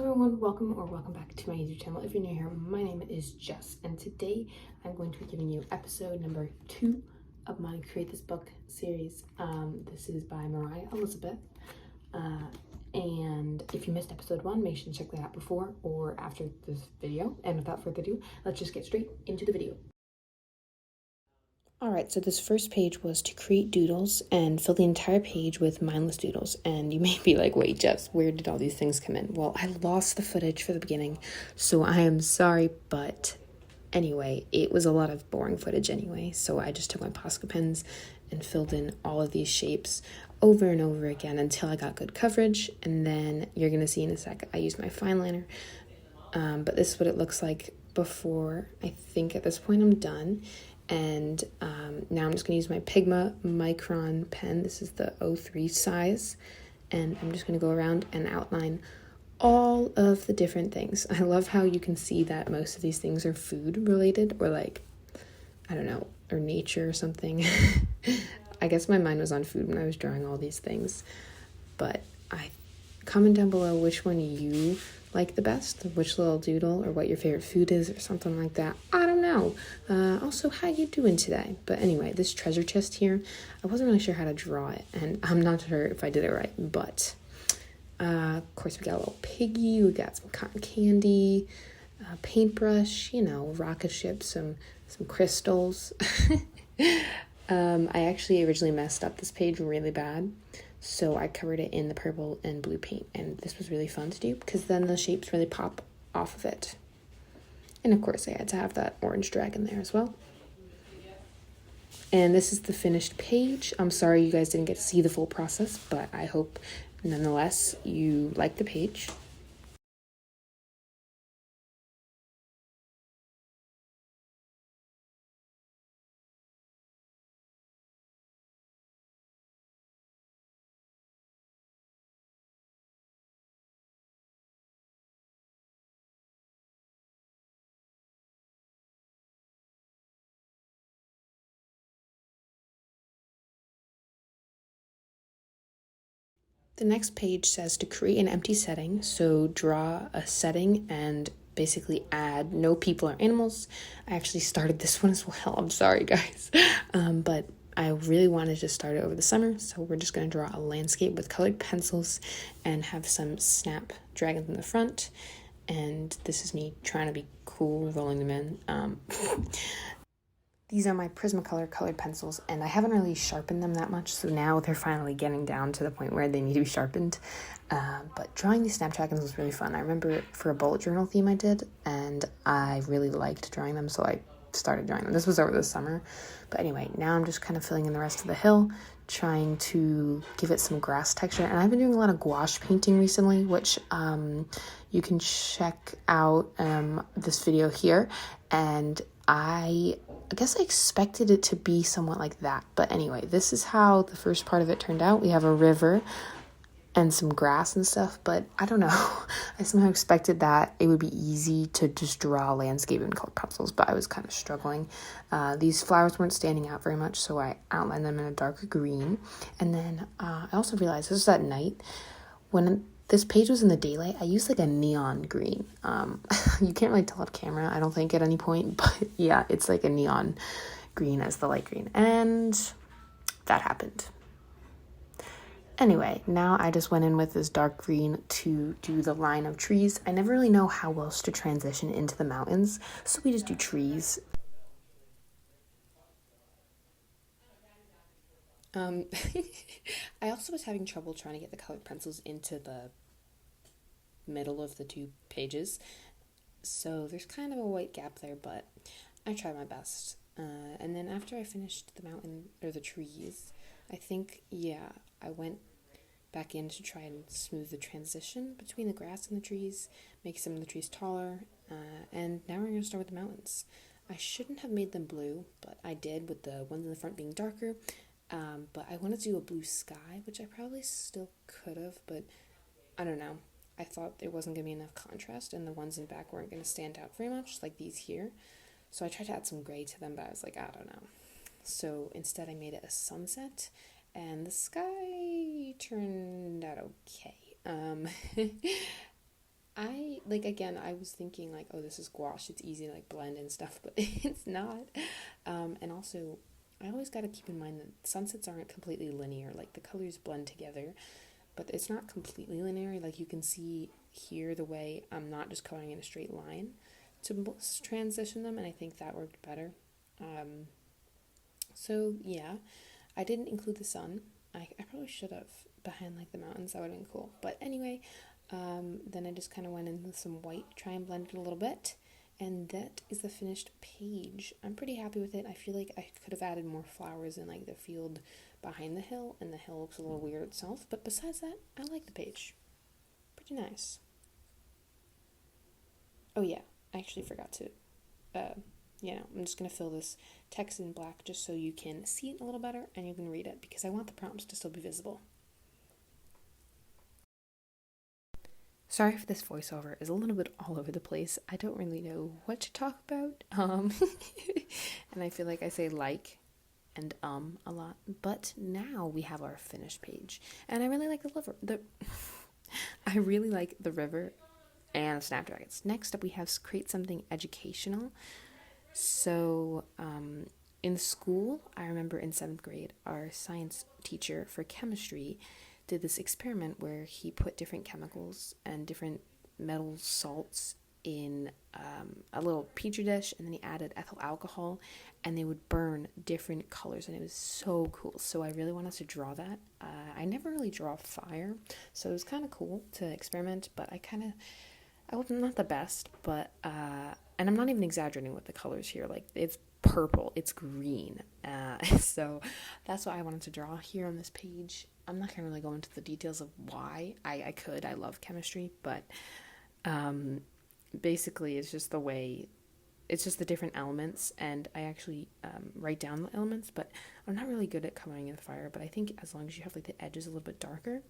Everyone, welcome back to my YouTube channel. If you're new here, my name is Jess, and today I'm going to be giving you episode number 2 of my Create This Book series. This is by Mariah Elizabeth, and if you missed episode 1, make sure to check that out before or after this video. And without further ado, let's just get straight into the video. Alright, so this first page was to create doodles and fill the entire page with mindless doodles. And you may be like, wait, Jess, where did all these things come in? Well, I lost the footage for the beginning, so I am sorry, but anyway, it was a lot of boring footage anyway. So I just took my Posca pens and filled in all of these shapes over and over again until I got good coverage. And then you're going to see in a sec, I used my fine liner. But this is what it looks like before. I think at this point I'm done. And now I'm just going to use my Pigma Micron pen. This is the 03 size. And I'm just going to go around and outline all of the different things. I love how you can see that most of these things are food related or like, I don't know, or nature or something. I guess my mind was on food when I was drawing all these things. But comment down below which one you like the best, which little doodle, or what your favorite food is, or something like that. I don't know. Also, how you doing today? But anyway, this treasure chest here, I wasn't really sure how to draw it, and I'm not sure if I did it right, but of course we got a little piggy, we got some cotton candy, paintbrush, you know, rocket ship, some crystals. I actually originally messed up this page really bad, so I covered it in the purple and blue paint, and this was really fun to do because then the shapes really pop off of it. And of course I had to have that orange dragon there as well. And this is the finished page. I'm sorry you guys didn't get to see the full process, but I hope nonetheless you like the page. The next page says to create an empty setting, so draw a setting and basically add no people or animals. I actually started this one as well, I'm sorry guys, but I really wanted to start it over the summer, so we're just going to draw a landscape with colored pencils and have some snap dragons in the front, and this is me trying to be cool, rolling them in. These are my Prismacolor colored pencils, and I haven't really sharpened them that much, so now they're finally getting down to the point where they need to be sharpened. But drawing these snapdragons was really fun. I remember for a bullet journal theme I did, and I really liked drawing them, so I started drawing them. This was over the summer. But anyway, now I'm just kind of filling in the rest of the hill, trying to give it some grass texture. And I've been doing a lot of gouache painting recently, which you can check out this video here. And I guess I expected it to be somewhat like that. But anyway, this is how the first part of it turned out. We have a river and some grass and stuff, but I don't know. I somehow expected that it would be easy to just draw a landscape in colored pencils, but I was kind of struggling. These flowers weren't standing out very much, so I outlined them in a darker green. And then I also realized this was at night. When this page was in the daylight, I used like a neon green. You can't really tell off camera, I don't think, at any point, but yeah, it's like a neon green as the light green. And that happened. Anyway, now I just went in with this dark green to do the line of trees. I never really know how else to transition into the mountains, so we just do trees. I also was having trouble trying to get the colored pencils into the middle of the two pages, so there's kind of a white gap there, but I tried my best. And then after I finished the mountain, or the trees, I think, yeah, I went back in to try and smooth the transition between the grass and the trees, make some of the trees taller, and now we're going to start with the mountains. I shouldn't have made them blue, but I did, with the ones in the front being darker, but I wanted to do a blue sky, which I probably still could have, but I don't know. I thought there wasn't going to be enough contrast, and the ones in back weren't going to stand out very much, like these here. So I tried to add some gray to them, but I was like, I don't know. So instead I made it a sunset, and the sky turned out okay. like, again, I was thinking like, oh, this is gouache, it's easy to like blend and stuff, but it's not. And also, I always got to keep in mind that sunsets aren't completely linear. Like the colors blend together, but it's not completely linear. Like you can see here the way I'm not just coloring in a straight line to transition them, and I think that worked better. Um, so yeah, I didn't include the sun. I probably should have behind like the mountains. That would have been cool. But anyway, then I just kind of went in with some white, try and blend it a little bit. And that is the finished page. I'm pretty happy with it. I feel like I could have added more flowers in like the field behind the hill, and the hill looks a little weird itself. But besides that, I like the page. Pretty nice. Oh yeah, I actually forgot to, uh, I'm just gonna fill this text in black just so you can see it a little better and you can read it because I want the prompts to still be visible. Sorry if this voiceover is a little bit all over the place. I don't really know what to talk about. And I feel like I say like and a lot. But now we have our finished page. And I really like the river. I really like the river and snapdragons. Next up we have create something educational. So, in school, I remember in seventh grade, our science teacher for chemistry did this experiment where he put different chemicals and different metal salts in a little petri dish, and then he added ethyl alcohol, and they would burn different colors, and it was so cool. So I really wanted to draw that. I never really draw fire, so it was kind of cool to experiment, but I was not the best, but and I'm not even exaggerating with the colors here. Like it's purple, it's green, so that's what I wanted to draw here on this page. I'm not gonna really go into the details of why. I could. I love chemistry, but basically it's just the way. It's just the different elements, and I actually write down the elements, but I'm not really good at coloring in fire. But I think as long as you have like the edges a little bit darker.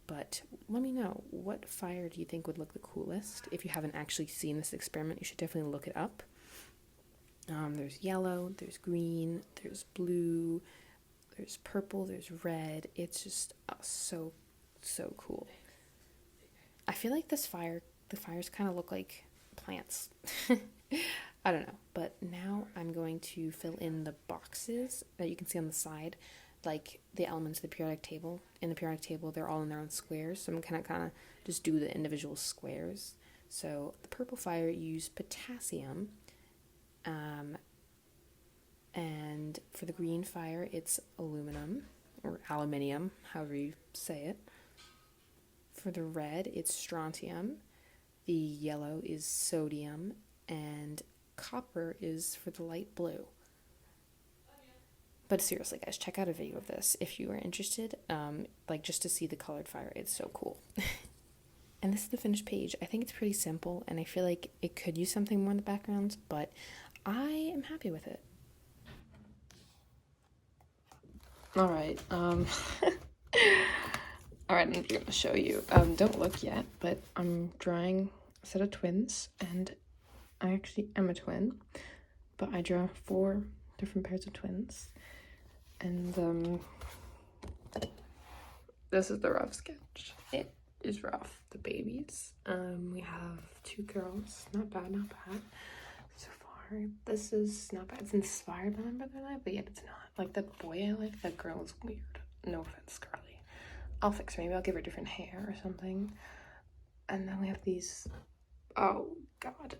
But let me know, what fire do you think would look the coolest? If you haven't actually seen this experiment, you should definitely look it up. There's yellow, there's green, there's blue, there's purple, there's red. It's just so, so cool. I feel like the fires kind of look like plants. I don't know, but now I'm going to fill in the boxes that you can see on the side, like the elements of the periodic table. In the periodic table, they're all in their own squares, so I'm gonna kind of just do the individual squares. So the purple fire used potassium, um, and for the green fire, it's aluminum or aluminium, however you say it. For the red, it's strontium. The yellow is sodium, and copper is for the light blue. But seriously, guys, check out a video of this if you are interested. Like just to see the colored fire, it's so cool. And this is the finished page. I think it's pretty simple, and I feel like it could use something more in the background, but I am happy with it. All right. All right, I'm gonna show you. Don't look yet, but I'm drawing a set of twins, and I actually am a twin, but I draw 4 different pairs of twins. And this is the rough sketch. It is rough. The babies. We have 2 girls. Not bad, not bad. So far, this is not bad. It's inspired by my brother and I, but yet it's not. Like the boy I like, that girl is weird. No offense, Carly. I'll fix her. Maybe I'll give her different hair or something. And then we have these. Oh God.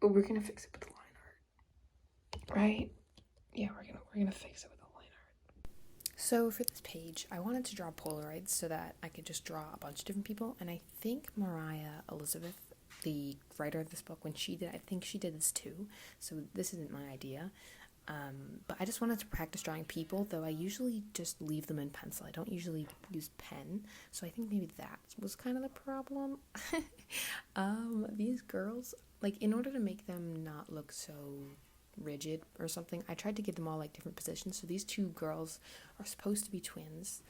We're gonna fix it with line art, right? Yeah, we're gonna fix it with a line art. So for this page, I wanted to draw Polaroids so that I could just draw a bunch of different people, and I think Mariah Elizabeth, the writer of this book, when she did, I think she did this too. So this isn't my idea. But I just wanted to practice drawing people, though I usually just leave them in pencil. I don't usually use pen, so I think maybe that was kind of the problem. These girls, like, in order to make them not look so rigid or something, I tried to give them all like different positions. So these 2 girls are supposed to be twins,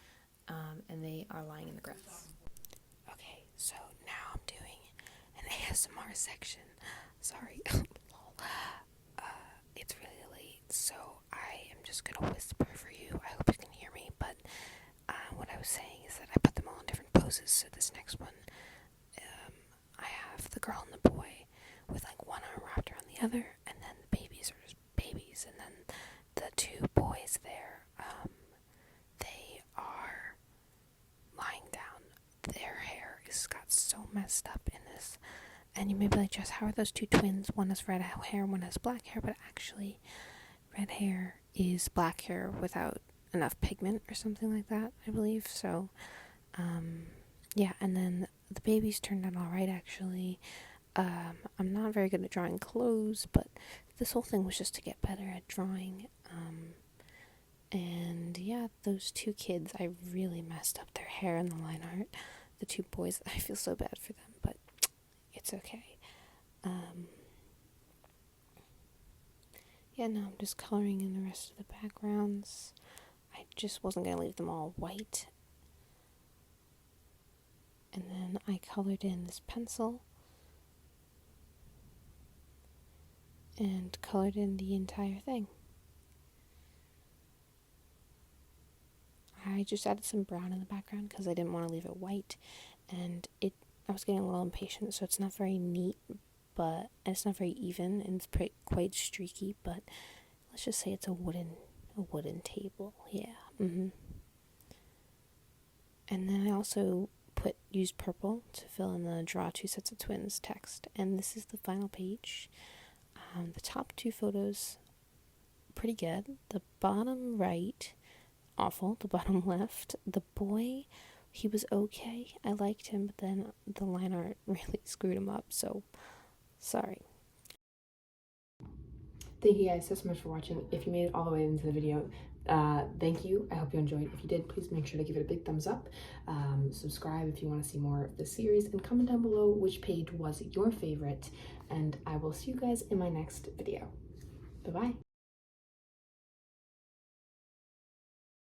and they are lying in the grass. Okay, so now I'm doing an ASMR section. Sorry. It's really late, so I am just gonna whisper for you. I hope you can hear me, but what I was saying is that I put them all in different poses, so this next one girl and the boy with like one arm wrapped around the other, and then the babies are just babies, and then the two boys there, they are lying down. Their hair is got so messed up in this, and you may be like, Jess, how are those two twins? One has red hair, one has black hair, but actually red hair is black hair without enough pigment or something like that, I believe. So yeah, and then the babies turned out all right, actually. I'm not very good at drawing clothes, but this whole thing was just to get better at drawing. And yeah, those two kids, I really messed up their hair in the line art. The two boys, I feel so bad for them, but it's okay. Yeah, no, I'm just coloring in the rest of the backgrounds. I just wasn't going to leave them all white. And then I colored in this pencil and colored in the entire thing. I just added some brown in the background because I didn't want to leave it white, and I was getting a little impatient, so it's not very neat, and it's not very even, and it's quite streaky, but let's just say it's a wooden table. Yeah. And then I also used purple to fill in the draw two sets of twins text, and this is the final page. The top two photos, pretty good. The bottom right, awful. The bottom left, the boy, he was okay. I liked him, but then the line art really screwed him up, so sorry. Thank you guys so much for watching. If you made it all the way into the video, thank you. I hope you enjoyed. If you did, please make sure to give it a big thumbs up. Subscribe if you want to see more of this series, and comment down below which page was your favorite, and I will see you guys in my next video. Bye-bye.